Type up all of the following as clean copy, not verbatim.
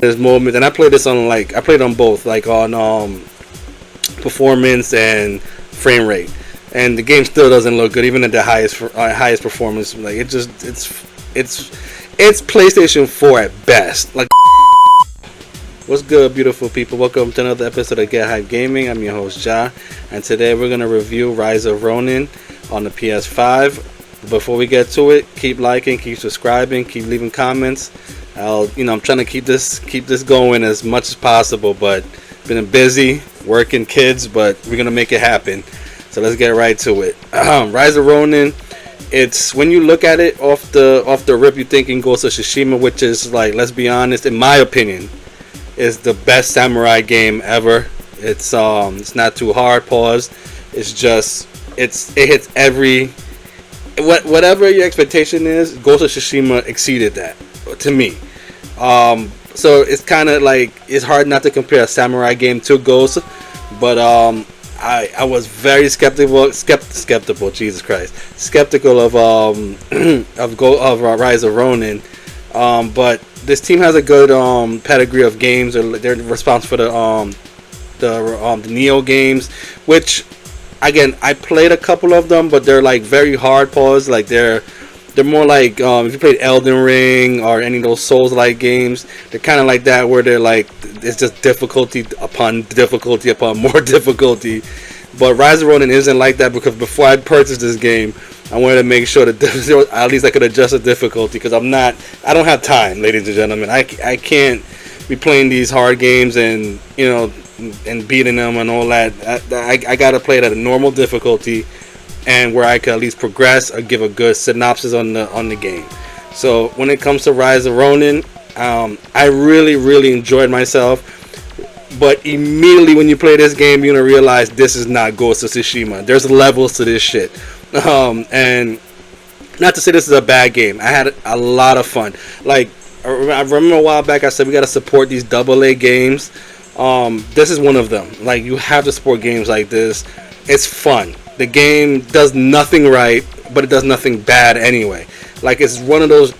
There's moments, and I played this on I played on both, like on performance and frame rate, and the game still doesn't look good even at the highest performance. Like it's PlayStation 4 at best. Like, what's good, beautiful people? Welcome to another episode of Get Hype Gaming. I'm your host Ja, and today we're gonna review Rise of Ronin on the PS5. Before we get to it, keep liking, keep subscribing, keep leaving comments. I'm trying to keep this going as much as possible, but been busy working kids, but we're gonna make it happen. So let's get right to it. Rise of Ronin. It's, when you look at it off the rip, you thinking Ghost of Tsushima, which is, like, let's be honest, in my opinion, is the best samurai game ever. It's not too hard. Pause. It's just it hits whatever your expectation is. Ghost of Tsushima exceeded that to me. So it's kind of like, it's hard not to compare a samurai game to Ghost, but I was very skeptical. Jesus Christ, skeptical of Rise of Ronin. But this team has a good pedigree of games. They're responsible for the Neo games, which, again, I played a couple of them, but they're like very hard. Pause. Like they're more like, if you played Elden Ring or any of those Souls-like games, they're kind of like that, where they're like, it's just difficulty upon difficulty upon more difficulty. But Rise of Ronin isn't like that, because before I purchased this game, I wanted to make sure that at least I could adjust the difficulty, because I don't have time, ladies and gentlemen. I can't be playing these hard games and and beating them and all that. I gotta play it at a normal difficulty, and where I could at least progress or give a good synopsis on the game. So when it comes to Rise of Ronin, I really enjoyed myself. But immediately when you play this game, you're gonna realize this is not Ghost of Tsushima. There's levels to this shit, and not to say this is a bad game. I had a lot of fun. Like, I remember a while back I said we gotta support these AA games. This is one of them. Like, you have to support games like this. It's fun. The game does nothing right, but it does nothing bad anyway. Like, it's one of those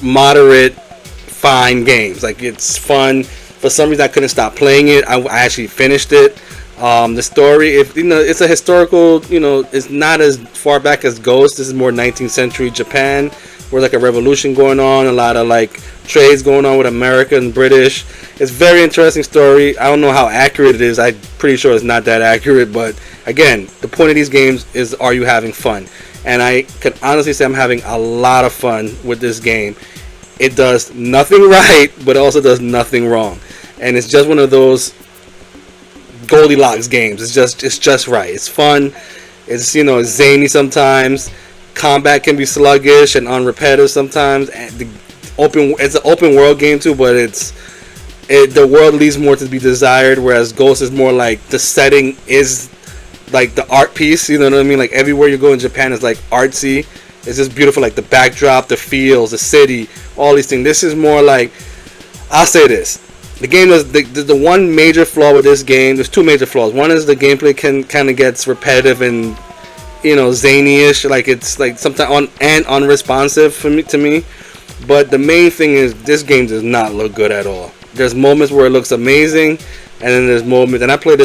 moderate, fine games. Like, it's fun. For some reason, I couldn't stop playing it. I actually finished it. The story, it's a historical. It's not as far back as Ghost. This is more 19th century Japan, where like a revolution going on, a lot of like trades going on with America and British. It's a very interesting story. I don't know how accurate it is. I'm pretty sure it's not that accurate, but again, the point of these games is, are you having fun? And I can honestly say I'm having a lot of fun with this game. It does nothing right, but it also does nothing wrong. And it's just one of those Goldilocks games. It's just right. It's fun. It's zany sometimes. Combat can be sluggish and unrepetitive sometimes. And it's an open world game too, but the world leaves more to be desired. Whereas Ghost is more like, the setting is like the art piece. You know what I mean? Like, everywhere you go in Japan is like artsy. It's just beautiful. Like the backdrop, the feels, the city, all these things. This is more like, I'll say this. The game is the one major flaw with this game. There's two major flaws. One is the gameplay kind of gets repetitive and zany-ish. Like, it's like sometimes unresponsive to me. But the main thing is, this game does not look good at all. There's moments where it looks amazing, and then there's moments. And I played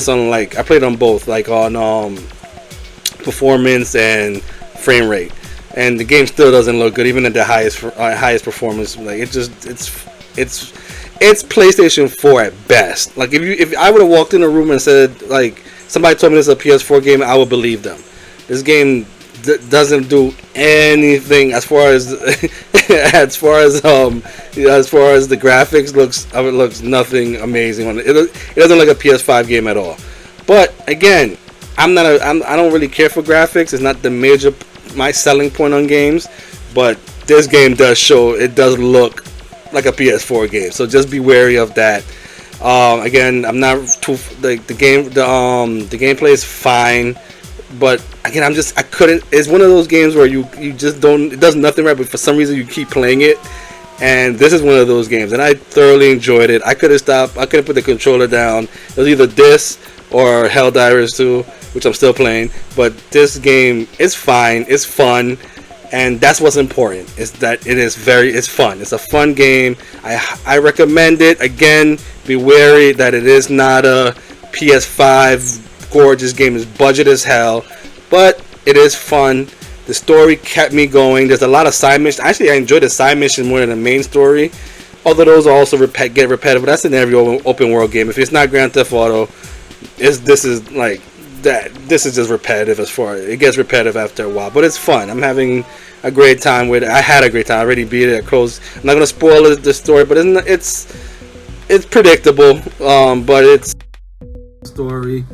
on both, like on performance and frame rate, and the game still doesn't look good even at the highest performance. Like, it's PlayStation 4 at best. Like, if I would have walked in a room and said, like, somebody told me this is a PS4 game, I would believe them. This game doesn't do anything as far as as far as the graphics looks nothing amazing on it. It doesn't look like a PS5 game at all. But again, I don't really care for graphics. It's not my selling point on games, but this game does look like a PS4 game, so just be wary of that. Again, I'm not too, like, the gameplay is fine, but again, I couldn't. It's one of those games where you just don't. It does nothing right, but for some reason you keep playing it, and this is one of those games, and I thoroughly enjoyed it. I could have stopped. I could have put the controller down. It was either this or Helldivers 2, which I'm still playing. But this game is fine. It's fun. and that's what's important. Is that it's fun. It's a fun game. I recommend it. Again, be wary that it is not a PS5 gorgeous game. It's budget as hell, but it is fun. The story kept me going. There's a lot of side missions. Actually, I enjoyed the side mission more than the main story. Although those also get repetitive, but that's in every open world game. If it's not Grand Theft Auto, this is like that. This is just repetitive as far as it gets repetitive after a while. But it's fun. I'm having a great time with it. I had a great time. I already beat it. I closed. I'm not gonna spoil the story, but it's predictable. But it's story,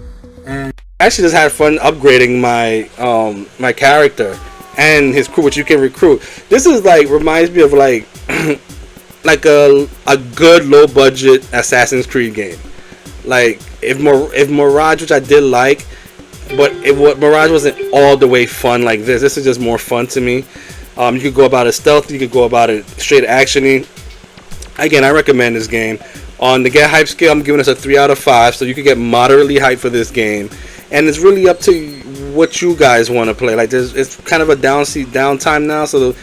and I actually just had fun upgrading my character and his crew, which you can recruit. This is like reminds me of like like a good low budget Assassin's Creed game. Like if Mirage, which I did like, but Mirage wasn't all the way fun like this. This is just more fun to me. You could go about it stealthy. You could go about it straight actiony. Again, I recommend this game. On the get hype scale, I'm giving this a 3 out of 5. So you could get moderately hyped for this game, and it's really up to what you guys want to play. Like it's kind of a downtime now, so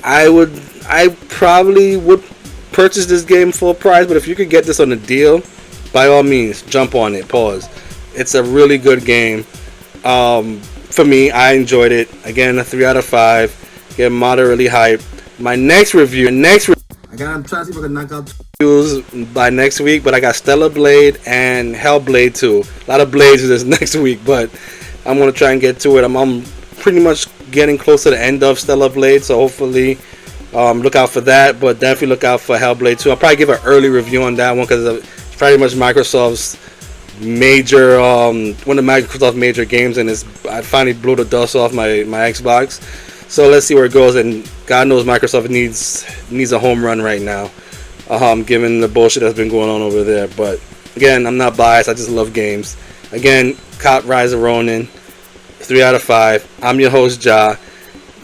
I probably would purchase this game full price, but if you could get this on a deal, by all means, jump on it. Pause. It's a really good game. For me, I enjoyed it. Again, a 3 out of 5. Get moderately hyped. My next review. I'm trying to see if I can knock out reviews by next week, but I got Stellar Blade and Hellblade 2. A lot of blades this next week, but I'm gonna try and get to it. I'm pretty much getting close to the end of Stellar Blade, so hopefully look out for that. But definitely look out for Hellblade 2. I'll probably give an early review on that one because it's pretty much Microsoft's major one of Microsoft's major games, and I finally blew the dust off my Xbox. So let's see where it goes, and God knows Microsoft needs a home run right now, given the bullshit that's been going on over there. But again, I'm not biased. I just love games. Again, cop Rise of Ronin, 3 out of 5. I'm your host, Ja.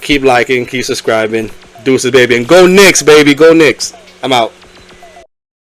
Keep liking, keep subscribing. Deuces, baby, and go Knicks, baby, go Knicks. I'm out.